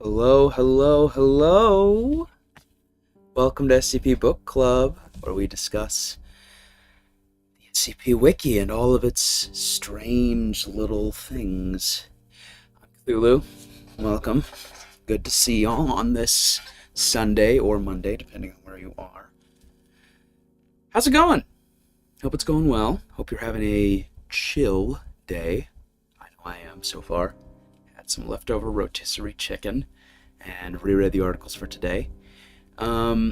Hello, hello, hello! Welcome to SCP Book Club, where we discuss the SCP Wiki and all of its strange little things. I'm Cthulhu. Welcome. Good to see y'all on this Sunday or Monday, depending on where you are. How's it going? Hope it's going well. Hope you're having a chill day. I know I am so far. Had some leftover rotisserie chicken and reread the articles for today. Yeah,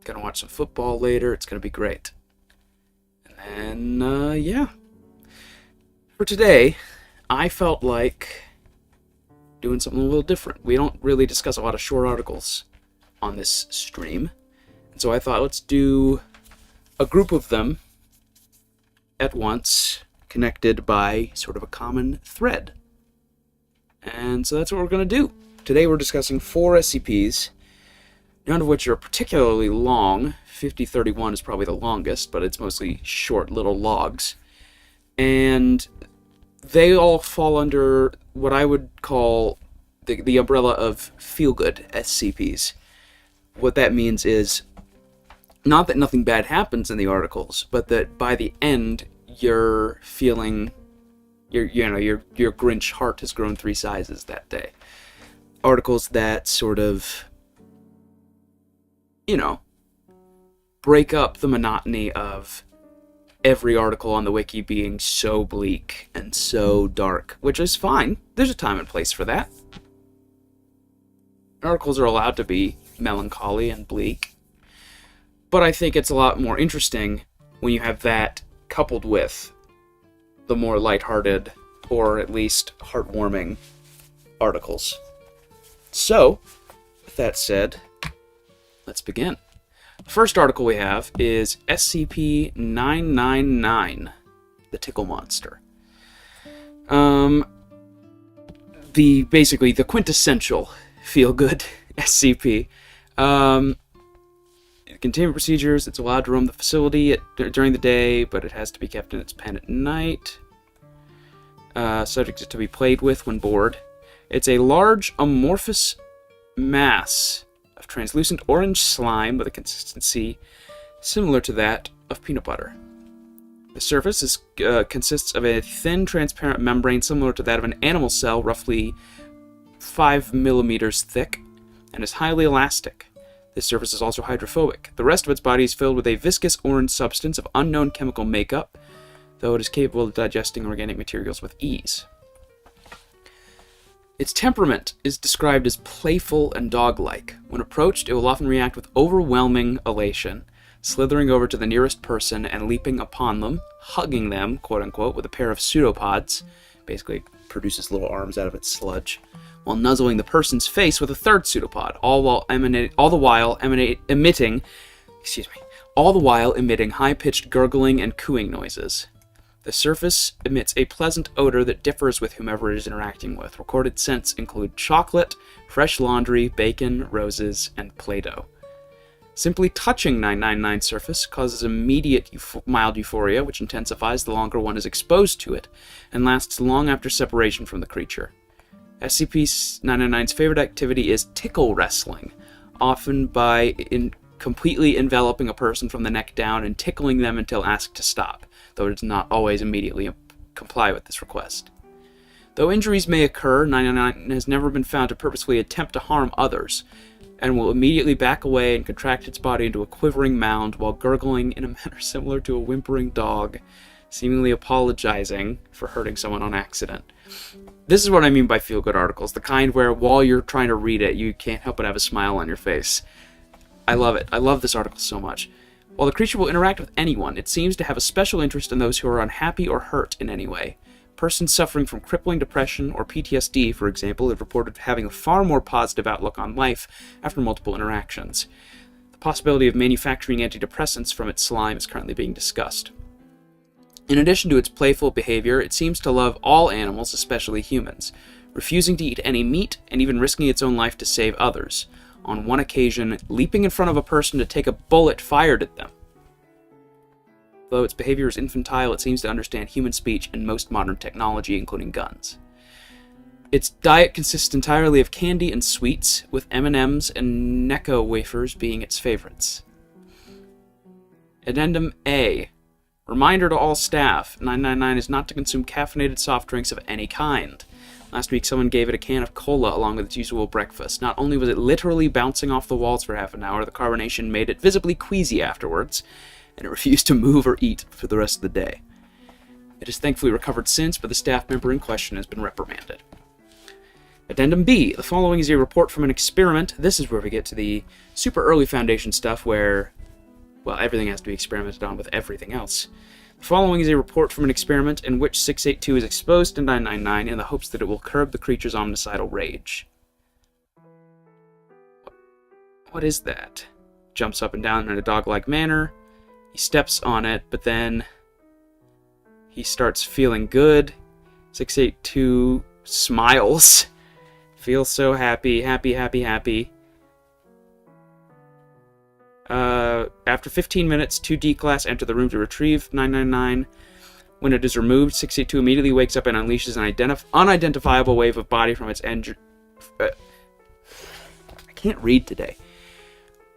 gonna watch some football later. It's gonna be great. And then, yeah. For today, I felt like doing something a little different. We don't really discuss a lot of short articles on this stream. And so I thought, let's do a group of them at once, connected by sort of a common thread. And so that's what we're going to do. Today we're discussing 4 SCPs, none of which are particularly long. 5031 is probably the longest, but it's mostly short little logs. And they all fall under what I would call the umbrella of feel-good SCPs. What that means is not that nothing bad happens in the articles, but that by the end you're feeling your Grinch heart has grown 3 sizes that day. Articles that sort of, break up the monotony of every article on the wiki being so bleak and so dark, which is fine. There's a time and place for that. Articles are allowed to be melancholy and bleak, but I think it's a lot more interesting when you have that coupled with the more lighthearted, or at least heartwarming, articles. So, with that said, let's begin. The first article we have is SCP-999, the Tickle Monster. Basically the quintessential feel-good SCP. Containment procedures: it's allowed to roam the facility during the day, but it has to be kept in its pen at night. Subject is to be played with when bored. It's a large amorphous mass of translucent orange slime with a consistency similar to that of peanut butter. The surface consists of a thin, transparent membrane similar to that of an animal cell, roughly 5 millimeters thick, and is highly elastic. This surface is also hydrophobic. The rest of its body is filled with a viscous orange substance of unknown chemical makeup, though it is capable of digesting organic materials with ease. Its temperament is described as playful and dog-like. When approached, it will often react with overwhelming elation, slithering over to the nearest person and leaping upon them, hugging them, quote-unquote, with a pair of pseudopods, basically produces little arms out of its sludge, while nuzzling the person's face with a third pseudopod, all the while emitting high-pitched gurgling and cooing noises. The surface emits a pleasant odor that differs with whomever it is interacting with. Recorded scents include chocolate, fresh laundry, bacon, roses, and Play-Doh. Simply touching 999's surface causes immediate mild euphoria, which intensifies the longer one is exposed to it, and lasts long after separation from the creature. SCP-999's favorite activity is tickle wrestling, often by completely enveloping a person from the neck down and tickling them until asked to stop, though it does not always immediately comply with this request. Though injuries may occur, 999 has never been found to purposefully attempt to harm others, and will immediately back away and contract its body into a quivering mound while gurgling in a manner similar to a whimpering dog, seemingly apologizing for hurting someone on accident. This is what I mean by feel-good articles, the kind where while you're trying to read it, you can't help but have a smile on your face. I love it. I love this article so much. While the creature will interact with anyone, it seems to have a special interest in those who are unhappy or hurt in any way. Persons suffering from crippling depression or PTSD, for example, have reported having a far more positive outlook on life after multiple interactions. The possibility of manufacturing antidepressants from its slime is currently being discussed. In addition to its playful behavior, it seems to love all animals, especially humans, refusing to eat any meat and even risking its own life to save others, on one occasion leaping in front of a person to take a bullet fired at them. Though its behavior is infantile, it seems to understand human speech and most modern technology, including guns. Its diet consists entirely of candy and sweets, with M&Ms and Necco wafers being its favorites. Addendum A. Reminder to all staff, 999 is not to consume caffeinated soft drinks of any kind. Last week someone gave it a can of cola along with its usual breakfast. Not only was it literally bouncing off the walls for half an hour, the carbonation made it visibly queasy afterwards, and it refused to move or eat for the rest of the day. It has thankfully recovered since, but the staff member in question has been reprimanded. Addendum B. The following is a report from an experiment. This is where we get to the super early Foundation stuff where, well, everything has to be experimented on with everything else. The following is a report from an experiment in which 682 is exposed to 999 in the hopes that it will curb the creature's omnicidal rage. What is that? Jumps up and down in a dog-like manner. He steps on it, but then he starts feeling good. 682 smiles. Feels so happy, happy, happy, happy. After 15 minutes, 2D class enter the room to retrieve 999. When it is removed, 682 immediately wakes up and unleashes an unidentifiable wave of body from its engine. I can't read today.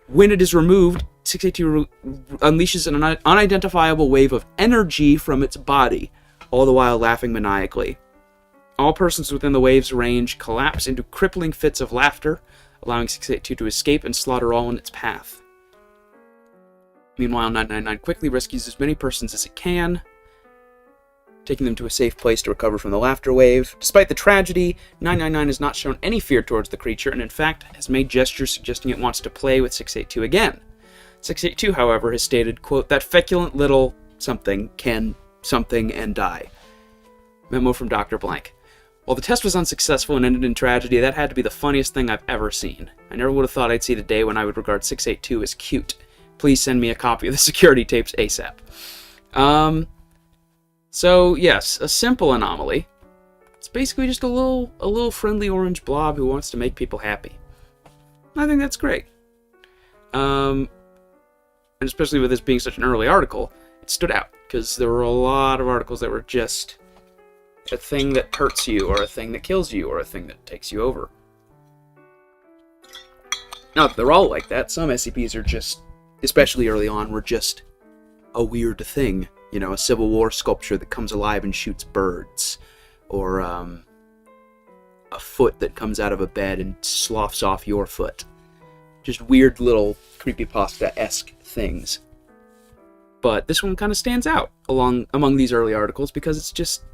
When it is removed, 682 unleashes an unidentifiable wave of energy from its body, all the while laughing maniacally. All persons within the wave's range collapse into crippling fits of laughter, allowing 682 to escape and slaughter all in its path. Meanwhile, 999 quickly rescues as many persons as it can, taking them to a safe place to recover from the laughter wave. Despite the tragedy, 999 has not shown any fear towards the creature, and in fact has made gestures suggesting it wants to play with 682 again. 682, however, has stated, quote, that feculent little something can something and die. Memo from Dr. Blank. While the test was unsuccessful and ended in tragedy, that had to be the funniest thing I've ever seen. I never would have thought I'd see the day when I would regard 682 as cute. Please send me a copy of the security tapes ASAP. So, yes, a simple anomaly. It's basically just a little friendly orange blob who wants to make people happy. I think that's great. And especially with this being such an early article, it stood out, because there were a lot of articles that were just a thing that hurts you, or a thing that kills you, or a thing that takes you over. Not that they're all like that. Some SCPs are just, especially early on, were just a weird thing. You know, a Civil War sculpture that comes alive and shoots birds. Or a foot that comes out of a bed and sloughs off your foot. Just weird little creepypasta-esque things. But this one kind of stands out among these early articles because it's just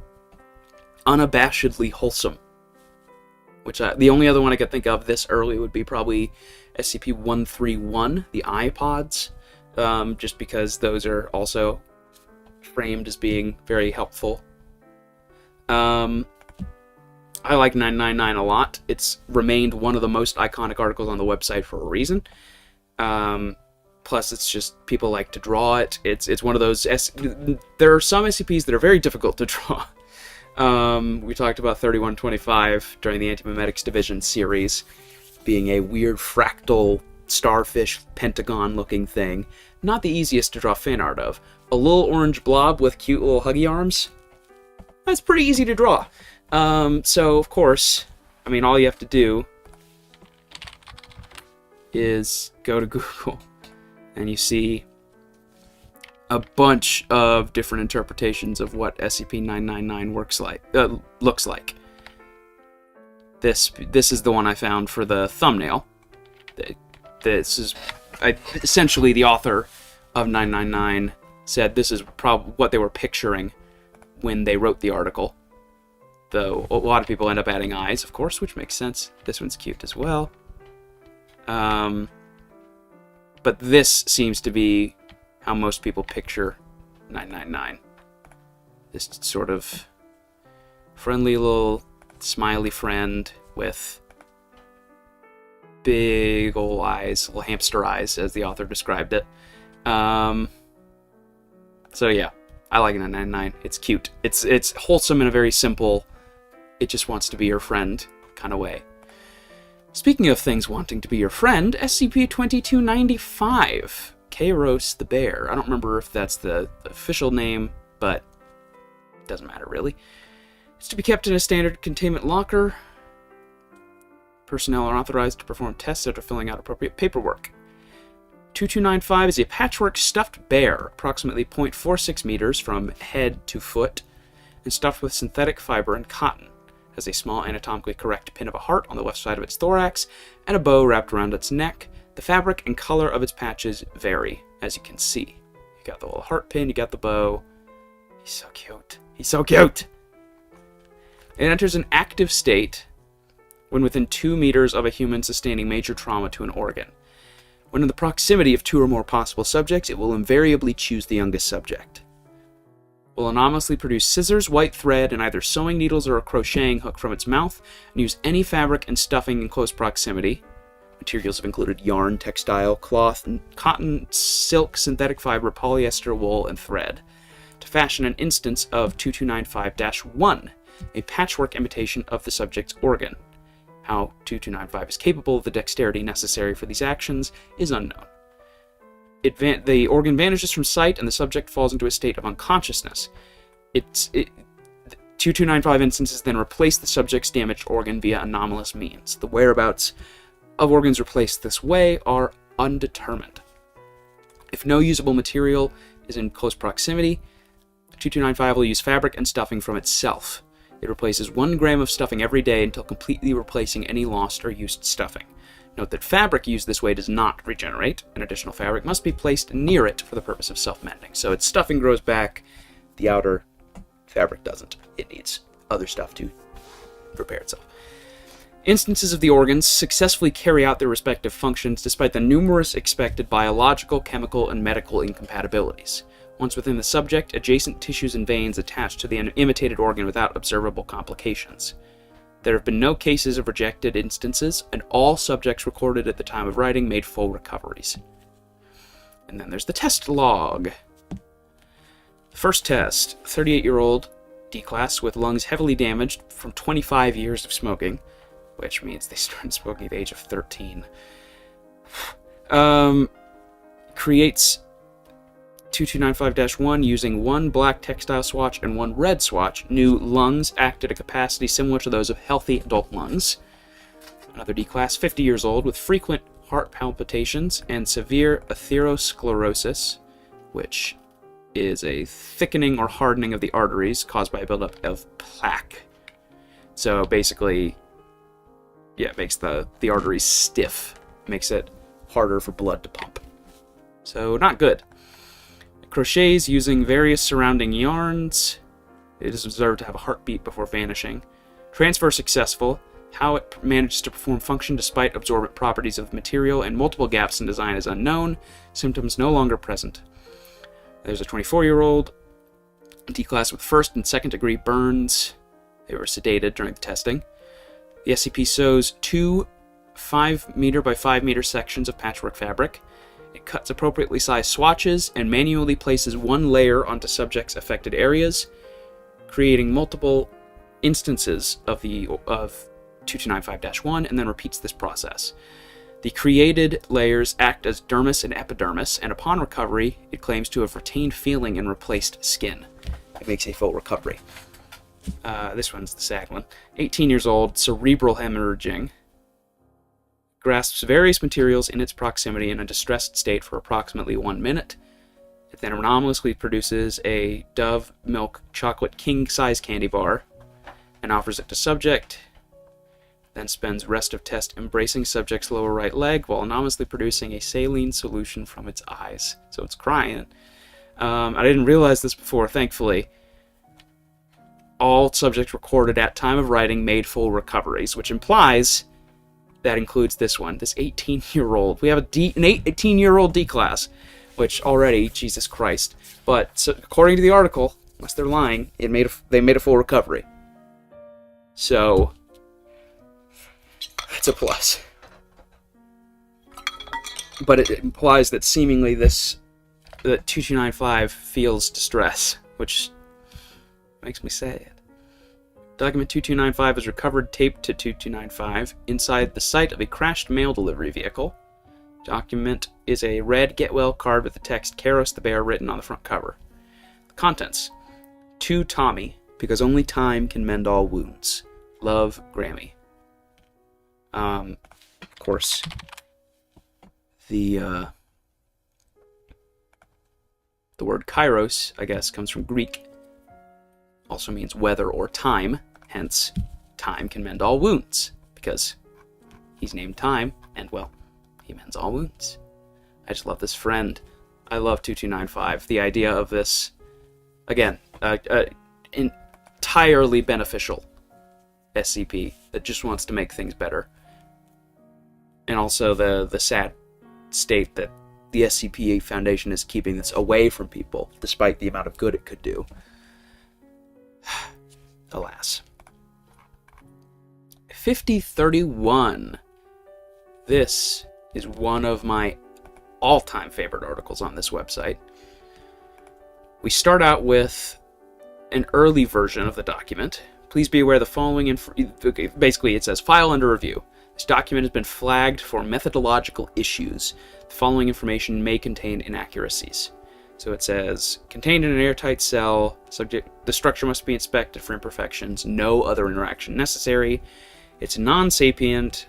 unabashedly wholesome. Which the only other one I could think of this early would be probably SCP-131, the iPods, just because those are also framed as being very helpful. I like 999 a lot. It's remained one of the most iconic articles on the website for a reason. Plus, it's just, people like to draw it. It's one of those... There are some SCPs that are very difficult to draw. We talked about 3125 during the Antimemetics Division series being a weird fractal starfish pentagon-looking thing. Not the easiest to draw fan art of. A little orange blob with cute little huggy arms. That's pretty easy to draw. So, of course, I mean, all you have to do is go to Google and you see a bunch of different interpretations of what SCP-999 looks like. This is the one I found for the thumbnail. This is essentially the author of 999 said this is probably what they were picturing when they wrote the article. Though a lot of people end up adding eyes, of course, which makes sense. This one's cute as well. But this seems to be how most people picture 999. This sort of friendly little smiley friend with big ol' eyes, little hamster eyes, as the author described it. So yeah, I like 999. It's cute. It's wholesome in a very simple, it just wants to be your friend kind of way. Speaking of things wanting to be your friend, SCP-2295, Kairos the Bear. I don't remember if that's the official name, but it doesn't matter really. It's to be kept in a standard containment locker. Personnel are authorized to perform tests after filling out appropriate paperwork. 2295 is a patchwork stuffed bear, approximately 0.46 meters from head to foot, and stuffed with synthetic fiber and cotton. Has a small anatomically correct pin of a heart on the left side of its thorax, and a bow wrapped around its neck. The fabric and color of its patches vary, as you can see. You got the little heart pin, you got the bow. He's so cute. He's so cute! It enters an active state when within 2 meters of a human sustaining major trauma to an organ. When in the proximity of 2 or more possible subjects, it will invariably choose the youngest subject. Will anonymously produce scissors, white thread, and either sewing needles or a crocheting hook from its mouth, and use any fabric and stuffing in close proximity. Materials have included yarn, textile, cloth, cotton, silk, synthetic fiber, polyester, wool, and thread, to fashion an instance of 2295-1, a patchwork imitation of the subject's organ. How 2295 is capable of the dexterity necessary for these actions is unknown. The organ vanishes from sight, and the subject falls into a state of unconsciousness. 2295 instances then replace the subject's damaged organ via anomalous means. The whereabouts of organs replaced this way are undetermined. If no usable material is in close proximity, 2295 will use fabric and stuffing from itself. It replaces 1 gram of stuffing every day until completely replacing any lost or used stuffing. Note that fabric used this way does not regenerate, and additional fabric must be placed near it for the purpose of self-mending. So its stuffing grows back, the outer fabric doesn't. It needs other stuff to repair itself. Instances of the organs successfully carry out their respective functions despite the numerous expected biological, chemical, and medical incompatibilities. Once within the subject, adjacent tissues and veins attach to the imitated organ without observable complications. There have been no cases of rejected instances, and all subjects recorded at the time of writing made full recoveries. And then there's the test log. First test, 38-year-old D-class with lungs heavily damaged from 25 years of smoking, which means they started smoking at the age of 13. Creates 2295-1 using 1 black textile swatch and 1 red swatch. New lungs act at a capacity similar to those of healthy adult lungs. Another D-class, 50 years old, with frequent heart palpitations and severe atherosclerosis, which is a thickening or hardening of the arteries caused by a buildup of plaque. So basically, yeah, it makes the arteries stiff, makes it harder for blood to pump. So not good. Crochets using various surrounding yarns. It is observed to have a heartbeat before vanishing. Transfer successful. How it manages to perform function despite absorbent properties of the material and multiple gaps in design is unknown. Symptoms no longer present. There's a 24-year-old D-class with 1st and 2nd degree burns. They were sedated during the testing. The SCP sews 2 5-meter by 5-meter sections of patchwork fabric. It cuts appropriately sized swatches and manually places 1 layer onto subjects' affected areas, creating multiple instances of 2295-1, and then repeats this process. The created layers act as dermis and epidermis, and upon recovery, it claims to have retained feeling and replaced skin. It makes a full recovery. This one's the sad one. 18 years old, cerebral hemorrhaging. Grasps various materials in its proximity in a distressed state for approximately 1 minute. It then anomalously produces a Dove Milk Chocolate King-size candy bar and offers it to subject, then spends rest of test embracing subject's lower right leg while anomalously producing a saline solution from its eyes. So it's crying. I didn't realize this before, thankfully. All subjects recorded at time of writing made full recoveries, which implies that includes this one, this 18-year-old. We have an 18-year-old D-class, which already, Jesus Christ. But so, according to the article, unless they're lying, they made a full recovery. So, it's a plus. But it implies that seemingly that 2295 feels distress, which makes me sad. Document 2295 is recovered taped to 2295 inside the site of a crashed mail delivery vehicle. Document is a red get well card with the text Karos the Bear written on the front cover. The contents: to Tommy, because only time can mend all wounds. Love, Grammy. Of course, the word kairos, I guess, comes from Greek. Also means weather or time. Hence, time can mend all wounds. Because he's named Time, and, well, he mends all wounds. I just love this friend. I love 2295. The idea of this, again, entirely beneficial SCP that just wants to make things better. And also the sad state that the SCP Foundation is keeping this away from people, despite the amount of good it could do. Alas. 5031. This is one of my all-time favorite articles on this website. We start out with an early version of the document. Please be aware the following basically it says, file under review. This document has been flagged for methodological issues. The following information may contain inaccuracies. So it says, contained in an airtight cell, the structure must be inspected for imperfections, no other interaction necessary. It's non-sapient.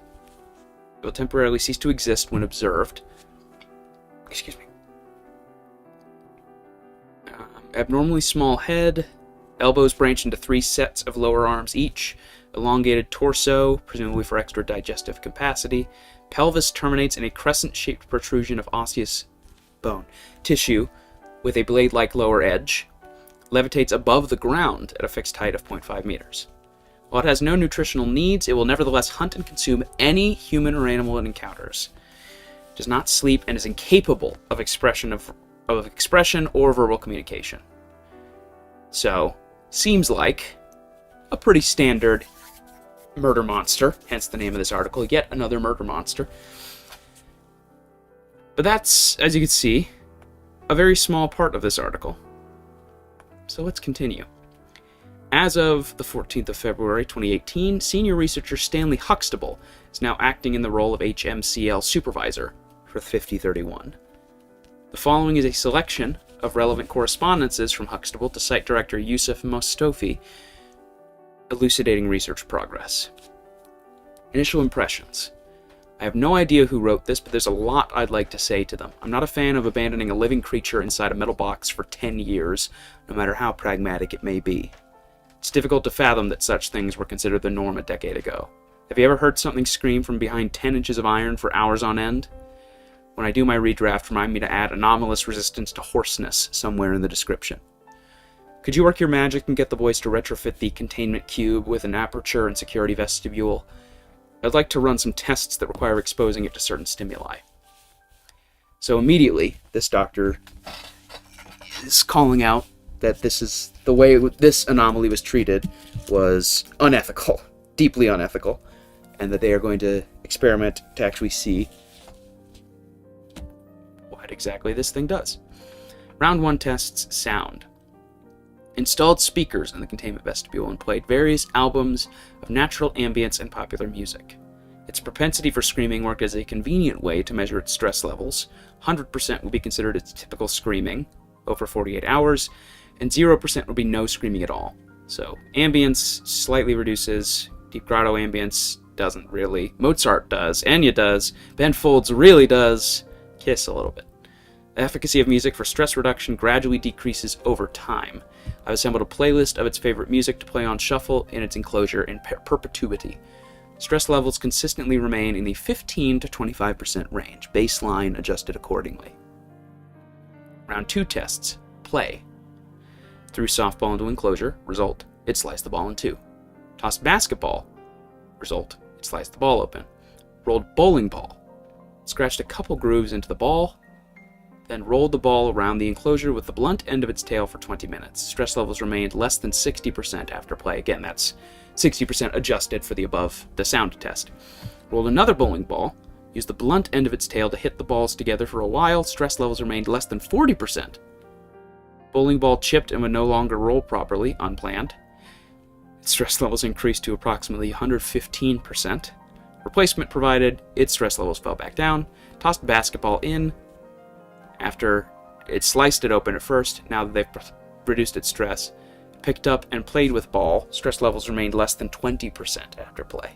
It will temporarily cease to exist when observed. Excuse me. Abnormally small head. Elbows branch into 3 sets of lower arms each. Elongated torso, presumably for extra digestive capacity. Pelvis terminates in a crescent-shaped protrusion of osseous bone tissue with a blade-like lower edge. Levitates above the ground at a fixed height of 0.5 meters. While it has no nutritional needs, it will nevertheless hunt and consume any human or animal it encounters. It does not sleep and is incapable of expression or verbal communication. So, seems like a pretty standard murder monster, hence the name of this article, yet another murder monster. But that's, as you can see, a very small part of this article. So let's continue. As of the 14th of February 2018, senior researcher Stanley Huxtable is now acting in the role of HMCL supervisor for 5031. The following is a selection of relevant correspondences from Huxtable to site director Yusuf Mostofi, elucidating research progress. Initial impressions. I have no idea who wrote this, but there's a lot I'd like to say to them. I'm not a fan of abandoning a living creature inside a metal box for 10 years, no matter how pragmatic it may be. It's difficult to fathom that such things were considered the norm a decade ago. Have you ever heard something scream from behind 10 inches of iron for hours on end? When I do my redraft, remind me to add anomalous resistance to hoarseness somewhere in the description. Could you work your magic and get the boys to retrofit the containment cube with an aperture and security vestibule? I'd like to run some tests that require exposing it to certain stimuli. So immediately, this doctor is calling out that this is the way this anomaly was treated was unethical, deeply unethical, and that they are going to experiment to actually see what exactly this thing does. Round 1 tests sound. Installed speakers in the containment vestibule and played various albums of natural ambience and popular music. Its propensity for screaming worked as a convenient way to measure its stress levels. 100% would be considered its typical screaming over 48 hours, and 0% would be no screaming at all. So, ambience slightly reduces, deep grotto ambience doesn't really, Mozart does, Enya does, Ben Folds really does, Kiss a little bit. The efficacy of music for stress reduction gradually decreases over time. I've assembled a playlist of its favorite music to play on shuffle in its enclosure in perpetuity. Stress levels consistently remain in the 15 to 25% range, baseline adjusted accordingly. Round 2 tests. Play. Threw softball into enclosure. Result, it sliced the ball in 2. Tossed basketball. Result, it sliced the ball open. Rolled bowling ball. Scratched a couple grooves into the ball, then rolled the ball around the enclosure with the blunt end of its tail for 20 minutes. Stress levels remained less than 60% after play. Again, that's 60% adjusted for the sound test. Rolled another bowling ball, used the blunt end of its tail to hit the balls together for a while. Stress levels remained less than 40%. Bowling ball chipped and would no longer roll properly, unplanned. Its stress levels increased to approximately 115%. Replacement provided, its stress levels fell back down. Tossed basketball in after it sliced it open at first. Now that they've reduced its stress, picked up and played with ball. Stress levels remained less than 20% after play.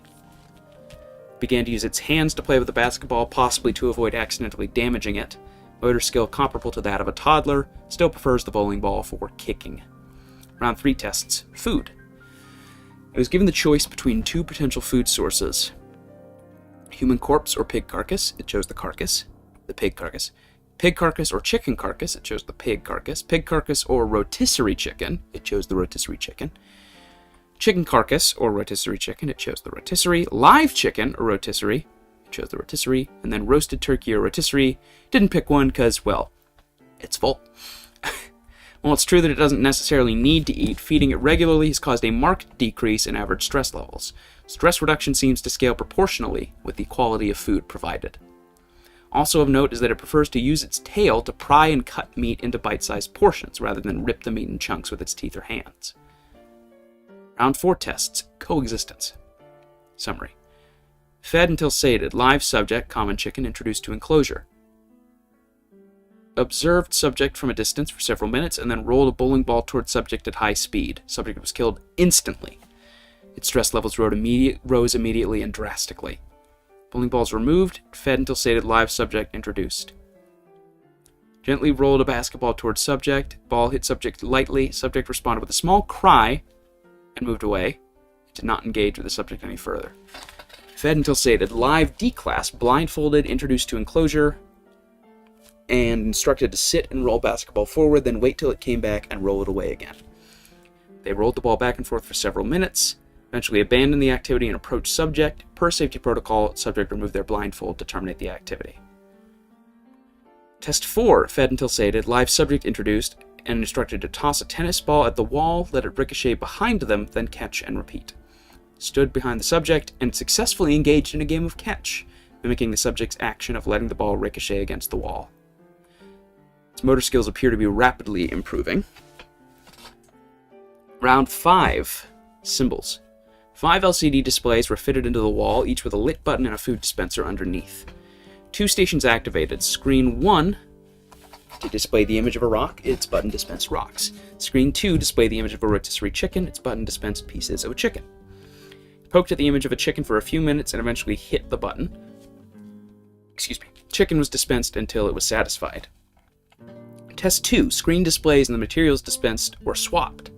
began to use its hands to play with the basketball, possibly to avoid accidentally damaging it. Motor skill comparable to that of a toddler, still prefers the bowling ball for kicking. Round 3 tests. Food. It was given the choice between 2 potential food sources. Human corpse or pig carcass. It chose the carcass. The pig carcass. Pig carcass or chicken carcass. It chose the pig carcass. Pig carcass or rotisserie chicken. It chose the rotisserie chicken. Chicken carcass or rotisserie chicken. It chose the rotisserie. Live chicken or rotisserie. It chose the rotisserie. And then roasted turkey or rotisserie. Didn't pick one because, well, it's full. While it's true that it doesn't necessarily need to eat, feeding it regularly has caused a marked decrease in average stress levels. Stress reduction seems to scale proportionally with the quality of food provided. Also of note is that it prefers to use its tail to pry and cut meat into bite-sized portions, rather than rip the meat in chunks with its teeth or hands. Round 4 tests. Coexistence. Summary. Fed until sated. Live subject, common chicken, introduced to enclosure. Observed subject from a distance for several minutes, and then rolled a bowling ball towards subject at high speed. Subject was killed instantly. Its stress levels rose immediately and drastically. Bowling balls removed, fed until sated, live subject introduced. Gently rolled a basketball towards subject. Ball hit subject lightly. Subject responded with a small cry and moved away. It did not engage with the subject any further. Fed until sated. Live D-class, blindfolded, introduced to enclosure, and instructed to sit and roll basketball forward, then wait till it came back and roll it away again. They rolled the ball back and forth for several minutes, eventually abandoned the activity and approached subject. Per safety protocol, subject removed their blindfold to terminate the activity. Test 4, fed until sated. Live subject introduced and instructed to toss a tennis ball at the wall, let it ricochet behind them, then catch and repeat. Stood behind the subject and successfully engaged in a game of catch, mimicking the subject's action of letting the ball ricochet against the wall. Its motor skills appear to be rapidly improving. Round 5. Symbols. 5 LCD displays were fitted into the wall, each with a lit button and a food dispenser underneath. 2 stations activated. Screen 1 to display the image of a rock, its button dispensed rocks. Screen 2 displayed the image of a rotisserie chicken, its button dispensed pieces of a chicken. Poked at the image of a chicken for a few minutes and eventually hit the button. Chicken was dispensed until it was satisfied. Test 2. Screen displays and the materials dispensed were swapped.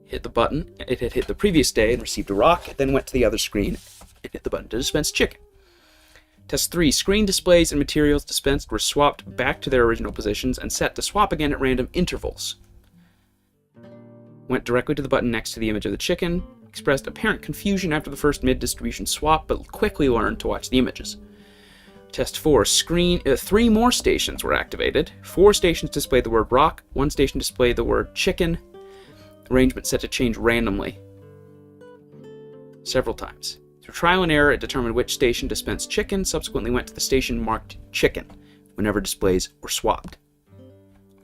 Hit the button. It had hit the previous day and received a rock. It then went to the other screen. It hit the button to dispense chicken. Test 3. Screen displays and materials dispensed were swapped back to their original positions and set to swap again at random intervals. Went directly to the button next to the image of the chicken. Expressed apparent confusion after the first mid-distribution swap, but quickly learned to watch the images. Test 4. 3 more stations were activated. 4 stations displayed the word rock. 1 station displayed the word chicken. Arrangement set to change randomly several times. Through trial and error, it determined which station dispensed chicken, subsequently went to the station marked chicken whenever displays were swapped.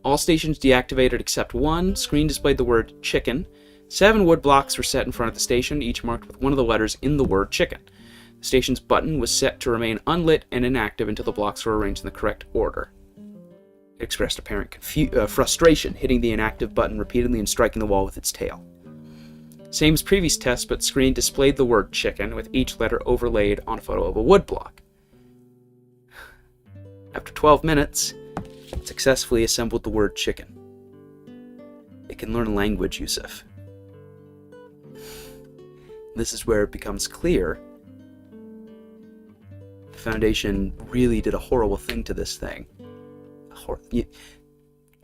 All stations deactivated except 1. Screen displayed the word chicken. 7 wood blocks were set in front of the station, each marked with one of the letters in the word chicken. The station's button was set to remain unlit and inactive until the blocks were arranged in the correct order. It expressed apparent frustration, hitting the inactive button repeatedly and striking the wall with its tail. Same as previous tests, but screen displayed the word chicken with each letter overlaid on a photo of a wood block. After 12 minutes, it successfully assembled the word chicken. It can learn a language, Yusuf. This is where it becomes clear the Foundation really did a horrible thing to this thing.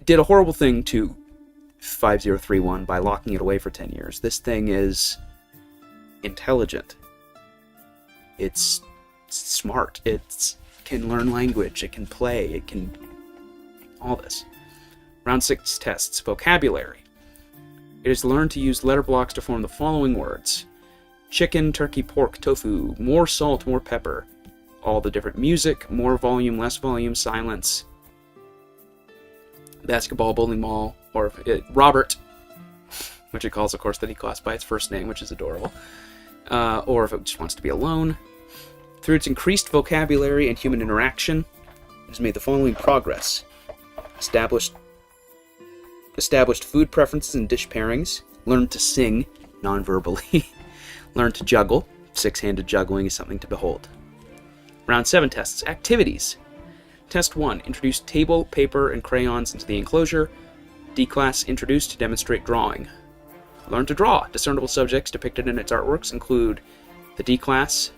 Did a horrible thing to 5031 by locking it away for 10 years. This thing is intelligent. It's smart. It can learn language. It can play. It can... all this. Round 6 tests. Vocabulary. It has learned to use letter blocks to form the following words: chicken, turkey, pork, tofu, more salt, more pepper. All the different music, more volume, less volume, silence. Basketball, bowling ball, or Robert, which it calls, of course, the D-class by its first name, which is adorable. Or if it just wants to be alone. Through its increased vocabulary and human interaction, it has made the following progress. Established food preferences and dish pairings. Learned to sing non-verbally. Learned to juggle. six-handed juggling is something to behold. Round 7 tests. Activities. Test 1. Introduce table, paper, and crayons into the enclosure. D-Class introduced to demonstrate drawing. Learn to draw. Discernible subjects depicted in its artworks include the D-Class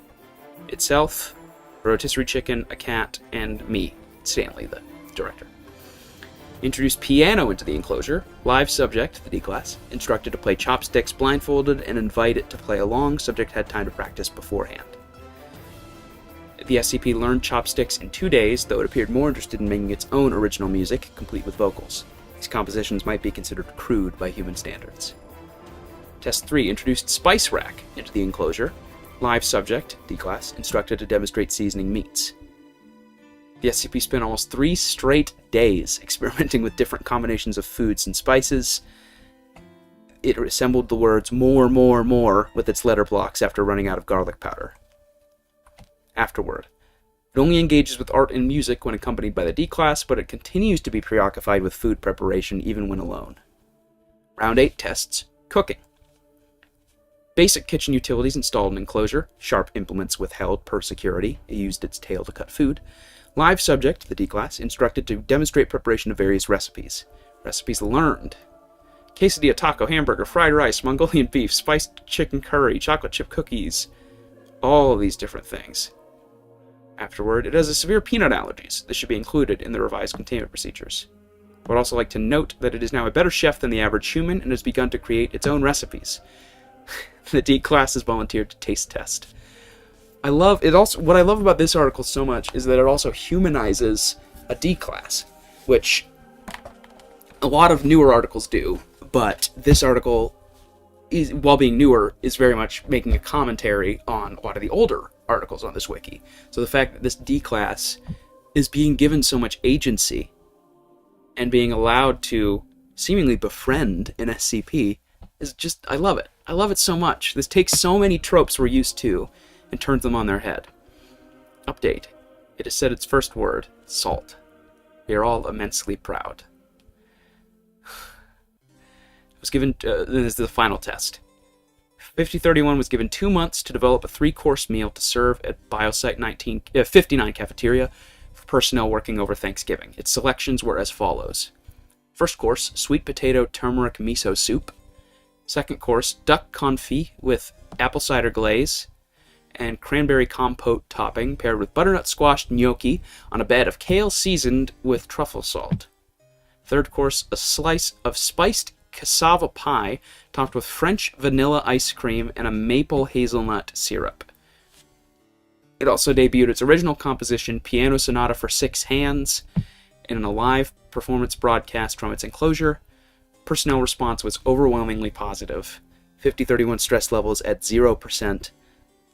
itself, a rotisserie chicken, a cat, and me, Stanley, the director. Introduce piano into the enclosure. Live subject, the D-Class, instructed to play chopsticks blindfolded and invite it to play along. Subject had time to practice beforehand. The SCP learned chopsticks in 2 days, though it appeared more interested in making its own original music, complete with vocals. These compositions might be considered crude by human standards. Test 3 introduced spice rack into the enclosure. Live subject, D-Class, instructed to demonstrate seasoning meats. The SCP spent almost 3 straight days experimenting with different combinations of foods and spices. It assembled the words more, more, more with its letter blocks after running out of garlic powder. Afterward. It only engages with art and music when accompanied by the D-Class, but it continues to be preoccupied with food preparation even when alone. Round 8 tests. Cooking. Basic kitchen utilities installed in enclosure. Sharp implements withheld per security. It used its tail to cut food. Live subject, the D-Class, instructed to demonstrate preparation of various recipes. Recipes learned. Quesadilla, taco, hamburger, fried rice, Mongolian beef, spiced chicken curry, chocolate chip cookies. All of these different things. Afterward, it has a severe peanut allergies. This should be included in the revised containment procedures. I would also like to note that it is now a better chef than the average human and has begun to create its own recipes. The D-Class has volunteered to taste test. What I love about this article so much is that it also humanizes a D-Class, which a lot of newer articles do, but this article, while being newer, is very much making a commentary on a lot of the older articles on this wiki. So the fact that this D-Class is being given so much agency and being allowed to seemingly befriend an SCP is just, I love it. I love it so much. This takes so many tropes we're used to and turns them on their head. Update. It has said its first word, salt. We are all immensely proud. It was given, this is the final test. 5031 was given 2 months to develop a 3-course meal to serve at Biosite 59 cafeteria for personnel working over Thanksgiving. Its selections were as follows. First course, sweet potato turmeric miso soup. Second course, duck confit with apple cider glaze and cranberry compote topping paired with butternut squash gnocchi on a bed of kale seasoned with truffle salt. Third course, a slice of spiced cassava pie topped with French vanilla ice cream and a maple hazelnut syrup. It also debuted its original composition, Piano Sonata for 6 Hands, in a live performance broadcast from its enclosure. Personnel response was overwhelmingly positive. 5031 stress levels at 0%.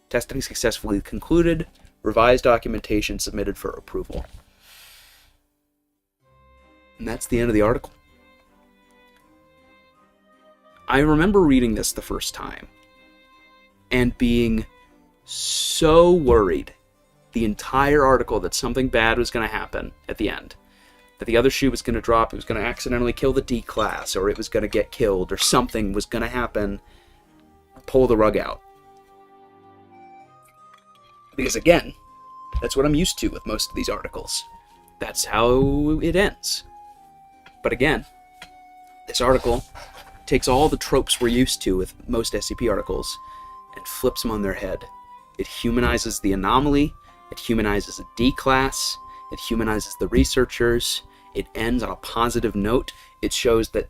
Testing successfully concluded. Revised documentation submitted for approval. And that's the end of the article. I remember reading this the first time and being so worried the entire article that something bad was going to happen at the end. That the other shoe was going to drop, it was going to accidentally kill the D-Class, or it was going to get killed, or something was going to happen. Pull the rug out. Because again, that's what I'm used to with most of these articles. That's how it ends. But again, this article takes all the tropes we're used to with most SCP articles and flips them on their head. It humanizes the anomaly, it humanizes a D-Class, it humanizes the researchers, it ends on a positive note. It shows that,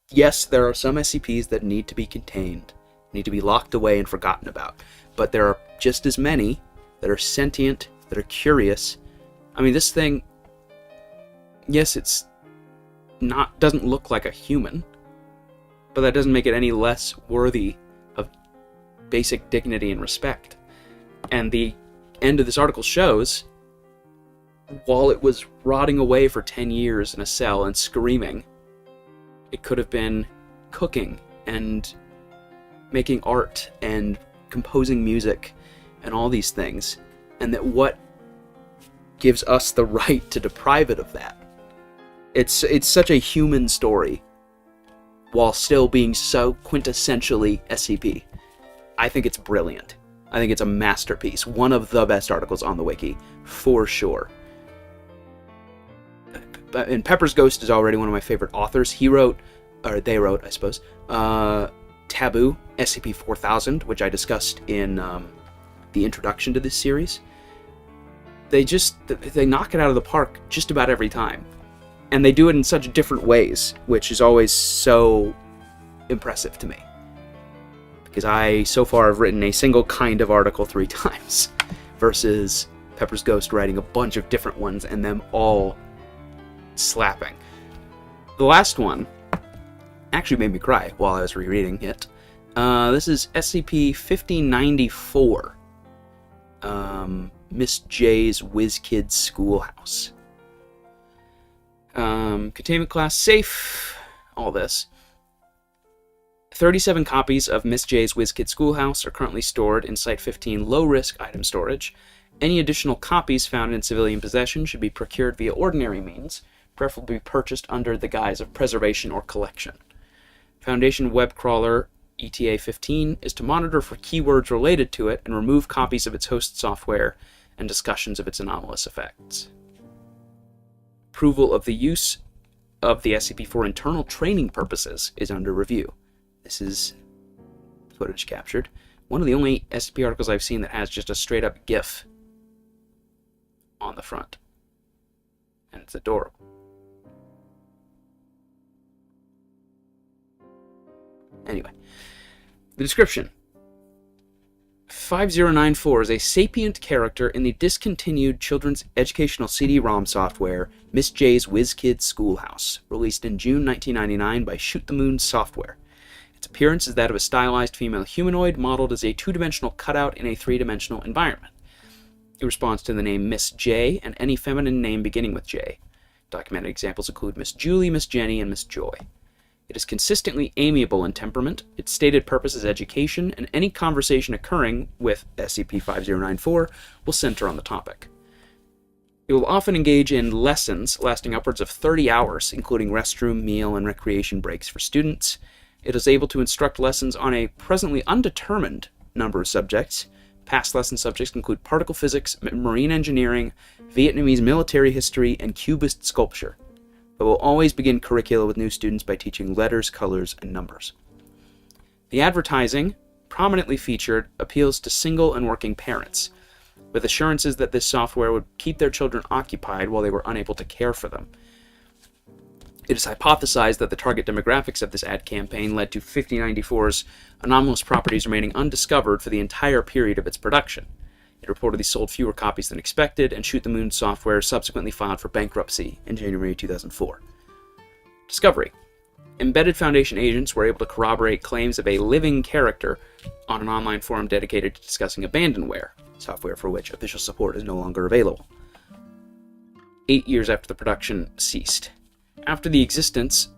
yes, there are some SCPs that need to be contained, need to be locked away and forgotten about, but there are just as many that are sentient, that are curious. I mean, this thing, yes, doesn't look like a human, but that doesn't make it any less worthy of basic dignity and respect. And the end of this article shows, while it was rotting away for 10 years in a cell and screaming, it could have been cooking and making art and composing music and all these things. And that what gives us the right to deprive it of that? It's such a human story, while still being so quintessentially SCP. I think it's brilliant. I think it's a masterpiece. One of the best articles on the wiki, for sure. And Pepper's Ghost is already one of my favorite authors. They wrote, I suppose, Taboo, SCP-4000, which I discussed in the introduction to this series. They knock it out of the park just about every time. And they do it in such different ways, which is always so impressive to me. Because I, so far, have written a single kind of article 3 times, versus Pepper's Ghost writing a bunch of different ones and them all slapping. The last one actually made me cry while I was rereading it. This is SCP-5094. Miss J's Whiz Kids Schoolhouse. Containment class safe. All this. 37 copies of Miss J's Whiz Kids Schoolhouse are currently stored in Site-15 low-risk item storage. Any additional copies found in civilian possession should be procured via ordinary means, preferably purchased under the guise of preservation or collection. Foundation web crawler ETA-15 is to monitor for keywords related to it and remove copies of its host software and discussions of its anomalous effects. Approval of the use of the SCP for internal training purposes is under review. This is footage captured. One of the only SCP articles I've seen that has just a straight-up GIF on the front. And it's adorable. Anyway, the description. 5094 is a sapient character in the discontinued children's educational CD-ROM software Miss J's Whiz Kids Schoolhouse, released in June 1999 by Shoot the Moon Software. Its appearance is that of a stylized female humanoid modeled as a two-dimensional cutout in a three-dimensional environment. It responds to the name Miss J and any feminine name beginning with J. Documented examples include Miss Julie, Miss Jenny, and Miss Joy. It is consistently amiable in temperament. Its stated purpose is education, and any conversation occurring with SCP-5094 will center on the topic. It will often engage in lessons lasting upwards of 30 hours, including restroom, meal, and recreation breaks for students. It is able to instruct lessons on a presently undetermined number of subjects. Past lesson subjects include particle physics, marine engineering, Vietnamese military history, and Cubist sculpture, but will always begin curricula with new students by teaching letters, colors, and numbers. The advertising, prominently featured, appeals to single and working parents, with assurances that this software would keep their children occupied while they were unable to care for them. It is hypothesized that the target demographics of this ad campaign led to 5094's anomalous properties remaining undiscovered for the entire period of its production. It reportedly sold fewer copies than expected, and Shoot the Moon Software subsequently filed for bankruptcy in January 2004. Discovery. Embedded Foundation agents were able to corroborate claims of a living character on an online forum dedicated to discussing abandonware, software for which official support is no longer available. 8 years after the production ceased. After the existence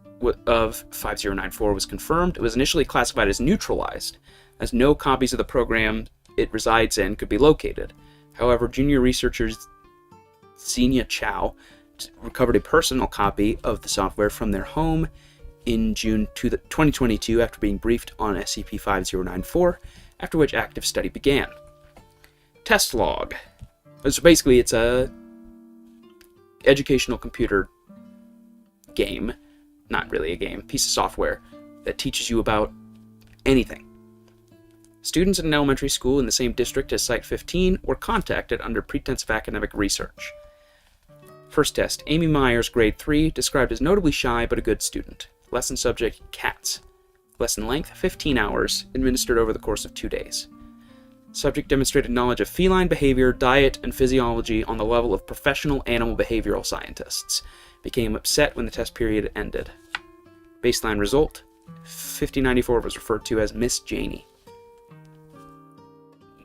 of 5094 was confirmed, it was initially classified as neutralized, as no copies of the program it resides in could be located. However, junior researchers Xenia Chow recovered a personal copy of the software from their home in June 2022 after being briefed on SCP-5094, after which active study began. Test log. So basically, it's a educational computer game, not really a game, piece of software that teaches you about anything. Students at an elementary school in the same district as Site-15 were contacted under pretense of academic research. First test, Amy Myers, grade 3, described as notably shy but a good student. Lesson subject, cats. Lesson length, 15 hours, administered over the course of 2 days. Subject demonstrated knowledge of feline behavior, diet, and physiology on the level of professional animal behavioral scientists. Became upset when the test period ended. Baseline result, 5094 was referred to as Miss Janie.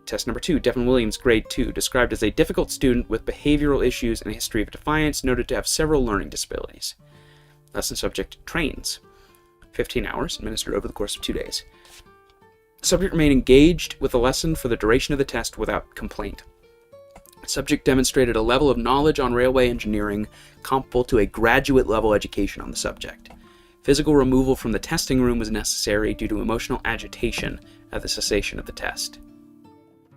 Test number 2, Devin Williams, grade 2, described as a difficult student with behavioral issues and a history of defiance, noted to have several learning disabilities. Lesson subject, trains. 15 hours, administered over the course of 2 days. Subject remained engaged with the lesson for the duration of the test without complaint. Subject demonstrated a level of knowledge on railway engineering comparable to a graduate-level education on the subject. Physical removal from the testing room was necessary due to emotional agitation at the cessation of the test.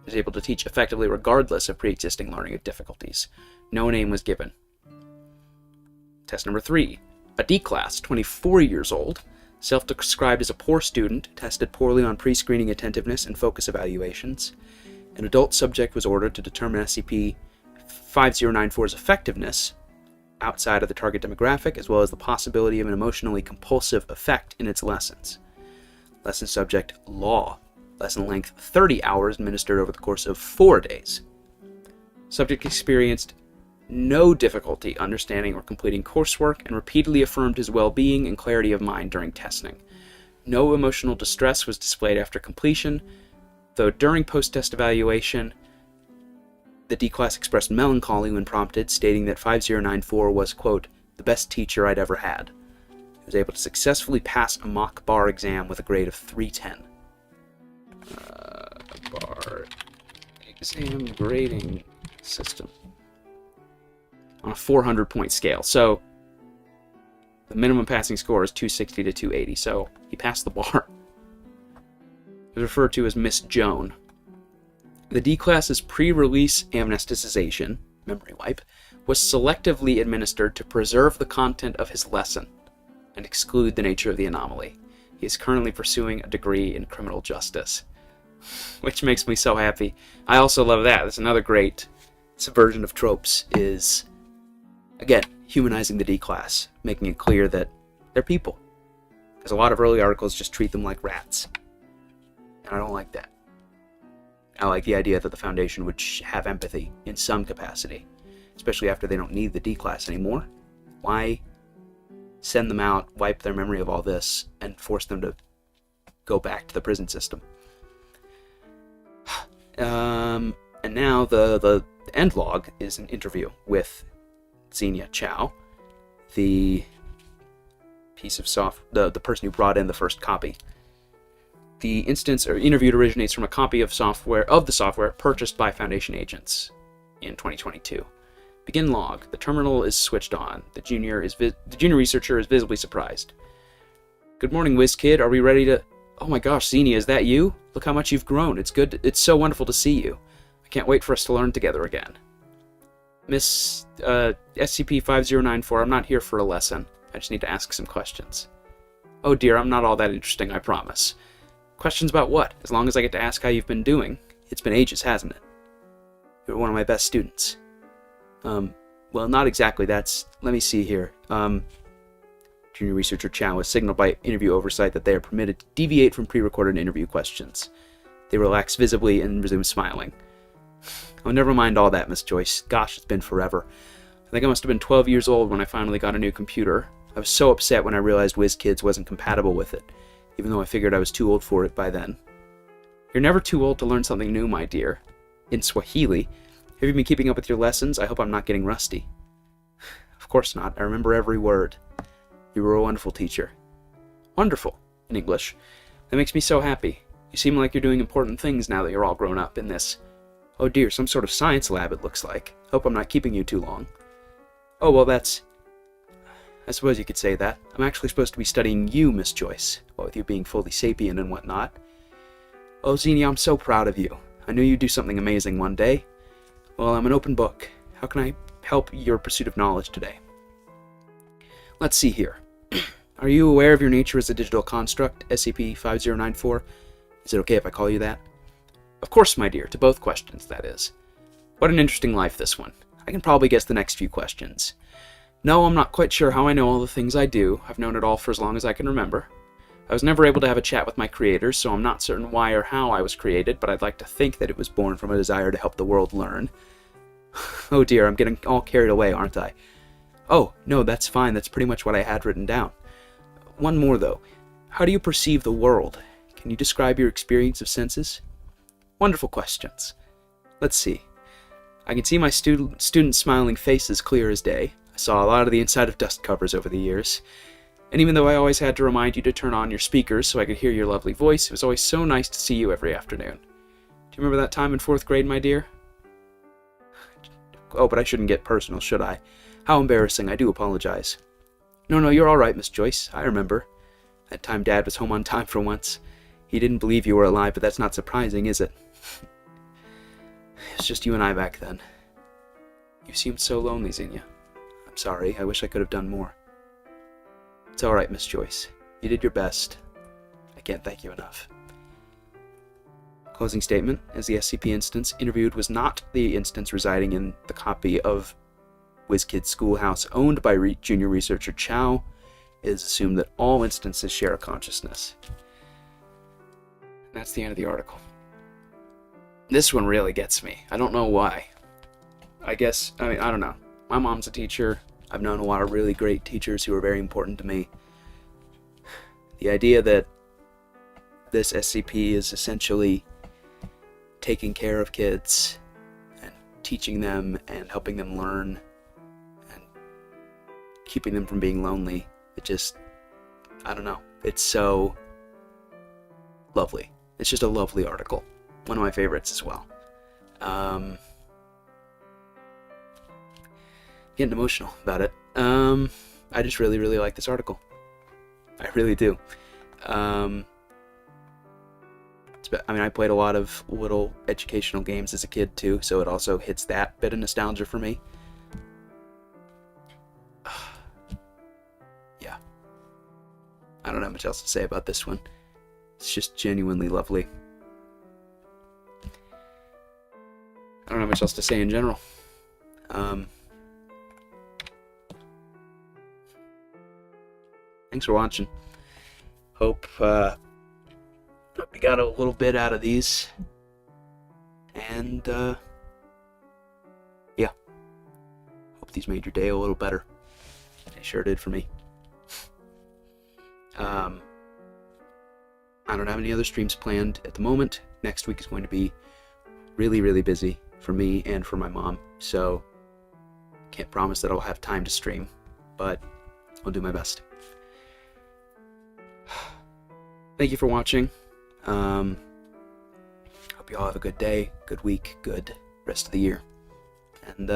was able to teach effectively regardless of pre-existing learning difficulties. No name was given. Test number 3. A D class, 24 years old, self-described as a poor student, tested poorly on pre-screening attentiveness and focus evaluations. An adult subject was ordered to determine SCP-5094's effectiveness outside of the target demographic, as well as the possibility of an emotionally compulsive effect in its lessons. Lesson subject, Law. Lesson length, 30 hours, administered over the course of 4 days. Subject experienced no difficulty understanding or completing coursework and repeatedly affirmed his well-being and clarity of mind during testing. No emotional distress was displayed after completion, though during post-test evaluation, the D-class expressed melancholy when prompted, stating that 5094 was, quote, the best teacher I'd ever had. He was able to successfully pass a mock bar exam with a grade of 310. Bar exam grading system. On a 400-point scale. So, the minimum passing score is 260 to 280, so he passed the bar. He was referred to as Miss Joan. The D-class's pre-release amnesticization, memory wipe, was selectively administered to preserve the content of his lesson and exclude the nature of the anomaly. He is currently pursuing a degree in criminal justice, which makes me so happy. I also love that. That's another great subversion of tropes is, again, humanizing the D-class, making it clear that they're people. Because a lot of early articles just treat them like rats. And I don't like that. I like the idea that the Foundation would have empathy in some capacity, especially after they don't need the D-class anymore. Why send them out, wipe their memory of all this, and force them to go back to the prison system? And now the end log is an interview with Xenia Chow, the piece of the person who brought in the first copy. The instance or interview originates from a copy of the software purchased by Foundation agents in 2022. Begin log. The terminal is switched on. The junior researcher is visibly surprised. Good morning, WizKid. Are we ready to... Oh my gosh, Xenia, is that you? Look how much you've grown. It's good. It's so wonderful to see you. I can't wait for us to learn together again. Miss SCP-5094, I'm not here for a lesson. I just need to ask some questions. Oh dear, I'm not all that interesting, I promise. Questions about what? As long as I get to ask how you've been doing. It's been ages, hasn't it? You're one of my best students. Well, not exactly. Let me see here. Junior researcher Chow has signaled by interview oversight that they are permitted to deviate from pre-recorded interview questions. They relax visibly and resume smiling. Oh, never mind all that, Miss Joyce. Gosh, it's been forever. I think I must have been 12 years old when I finally got a new computer. I was so upset when I realized WizKids wasn't compatible with it, even though I figured I was too old for it by then. You're never too old to learn something new, my dear. In Swahili. Have you been keeping up with your lessons? I hope I'm not getting rusty. Of course not. I remember every word. You were a wonderful teacher. Wonderful, in English. That makes me so happy. You seem like you're doing important things now that you're all grown up in this. Oh dear, some sort of science lab it looks like. Hope I'm not keeping you too long. Oh, well that's... I suppose you could say that. I'm actually supposed to be studying you, Miss Joyce. What with you being fully sapient and whatnot. Oh, Xenia, I'm so proud of you. I knew you'd do something amazing one day. Well, I'm an open book. How can I help your pursuit of knowledge today? Let's see here. Are you aware of your nature as a digital construct, SCP-5094? Is it okay if I call you that? Of course, my dear, to both questions, that is. What an interesting life, this one. I can probably guess the next few questions. No, I'm not quite sure how I know all the things I do. I've known it all for as long as I can remember. I was never able to have a chat with my creators, so I'm not certain why or how I was created, but I'd like to think that it was born from a desire to help the world learn. Oh dear, I'm getting all carried away, aren't I? Oh, no, that's fine. That's pretty much what I had written down. One more, though. How do you perceive the world? Can you describe your experience of senses? Wonderful questions. Let's see. I can see my students' smiling faces clear as day. I saw a lot of the inside of dust covers over the years. And even though I always had to remind you to turn on your speakers so I could hear your lovely voice, it was always so nice to see you every afternoon. Do you remember that time in 4th grade, my dear? Oh, but I shouldn't get personal, should I? How embarrassing. I do apologize. No, you're all right, Miss Joyce. I remember. That time Dad was home on time for once. He didn't believe you were alive, but that's not surprising, is it? It's just you and I back then. You seemed so lonely, Xenia. I'm sorry, I wish I could have done more. It's alright, Miss Joyce. You did your best. I can't thank you enough. Closing statement, as the SCP instance interviewed was not the instance residing in the copy of WizKid's schoolhouse owned by junior researcher Chow, it is assumed that all instances share a consciousness. That's the end of the article. This one really gets me. I don't know why. I don't know. My mom's a teacher. I've known a lot of really great teachers who are very important to me. The idea that this SCP is essentially taking care of kids and teaching them and helping them learn and keeping them from being lonely, I don't know. It's so lovely. It's just a lovely article. One of my favorites as well. Getting emotional about it. I just really, really like this article. I really do. I played a lot of little educational games as a kid too, so it also hits that bit of nostalgia for me. Yeah. I don't have much else to say about this one. It's just genuinely lovely. I don't have much else to say in general. Thanks for watching. Hope we got a little bit out of these. And, yeah. Hope these made your day a little better. They sure did for me. I don't have any other streams planned at the moment. Next week is going to be really, really busy for me and for my mom, so can't promise that I'll have time to stream, but I'll do my best. Thank you for watching. Hope you all have a good day, good week, good rest of the year, and